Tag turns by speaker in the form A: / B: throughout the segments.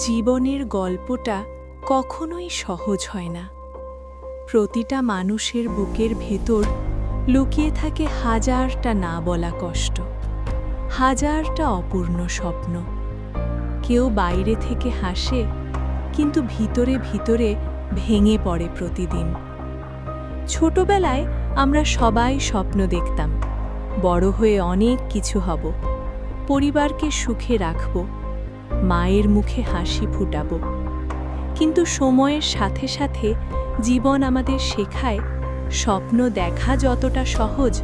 A: জীবনের গল্পটা কখনোই সহজ হয় না। প্রতিটা মানুষের বুকের ভেতর লুকিয়ে থাকে হাজারটা না বলা কষ্ট, হাজারটা অপূর্ণ স্বপ্ন। কেউ বাইরে থেকে হাসে, কিন্তু ভিতরে ভিতরে ভেঙে পড়ে প্রতিদিন। ছোটবেলায় আমরা সবাই স্বপ্ন দেখতাম, বড় হয়ে অনেক কিছু হব, পরিবারকে সুখে রাখব, মায়ের মুখে হাসি ফুটাব। কিন্তু সময়ের সাথে সাথে জীবন আমাদের শেখায়, স্বপ্ন দেখা যতটা সহজ,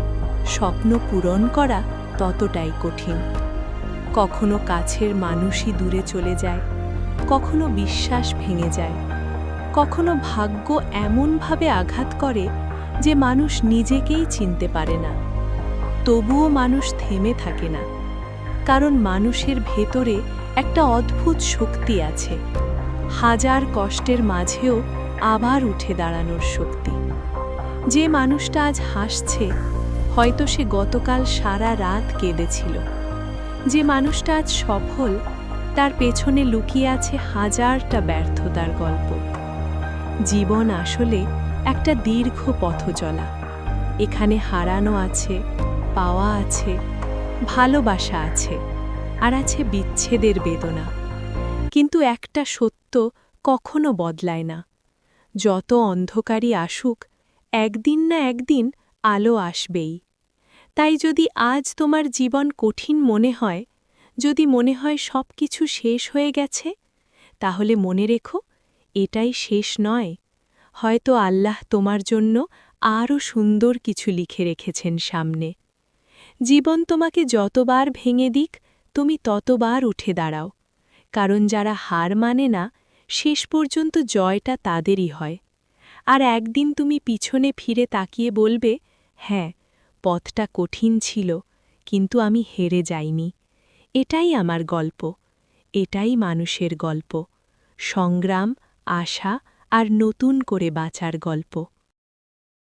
A: স্বপ্ন পূরণ করা ততটাই কঠিন। কখনো কাছের মানুষই দূরে চলে যায়, কখনো বিশ্বাস ভেঙে যায়, কখনো ভাগ্য এমনভাবে আঘাত করে যে মানুষ নিজেকেই চিনতে পারে না। তবুও মানুষ থেমে থাকে না, কারণ মানুষের ভেতরে একটা অদ্ভুত শক্তি আছে, হাজার কষ্টের মাঝেও আবার উঠে দাঁড়ানোর শক্তি। যে মানুষটা আজ হাসছে, হয়তো সে গতকাল সারা রাত কেঁদেছিল। যে মানুষটা আজ সফল, তার পেছনে লুকিয়ে আছে হাজারটা ব্যর্থতার গল্প। জীবন আসলে একটা দীর্ঘ পথ চলা। এখানে হারানো আছে, পাওয়া আছে, ভালোবাসা আছে, আর আছে বিচ্ছেদের বেদনা। কিন্তু একটা সত্য কখনো বদলায় না, যত অন্ধকারই আসুক, একদিন না একদিন আলো আসবেই। তাই যদি আজ তোমার জীবন কঠিন মনে হয়, যদি মনে হয় সব কিছু শেষ হয়ে গেছে, তাহলে মনে রেখো, এটাই শেষ নয়। হয়তো আল্লাহ তোমার জন্য আরও সুন্দর কিছু লিখে রেখেছেন সামনে। জীবন তোমাকে যতবার ভেঙে দিক, তুমি ততবার উঠে দাঁড়াও, কারণ যারা হার মানে না, শেষ পর্যন্ত জয়টা তাদেরই হয়। আর একদিন তুমি পিছনে ফিরে তাকিয়ে বলবে, হ্যাঁ, পথটা কঠিন ছিল, কিন্তু আমি হেরে যাইনি। এটাই আমার গল্প, এটাই মানুষের গল্প, সংগ্রাম, আশা আর নতুন করে বাঁচার গল্প।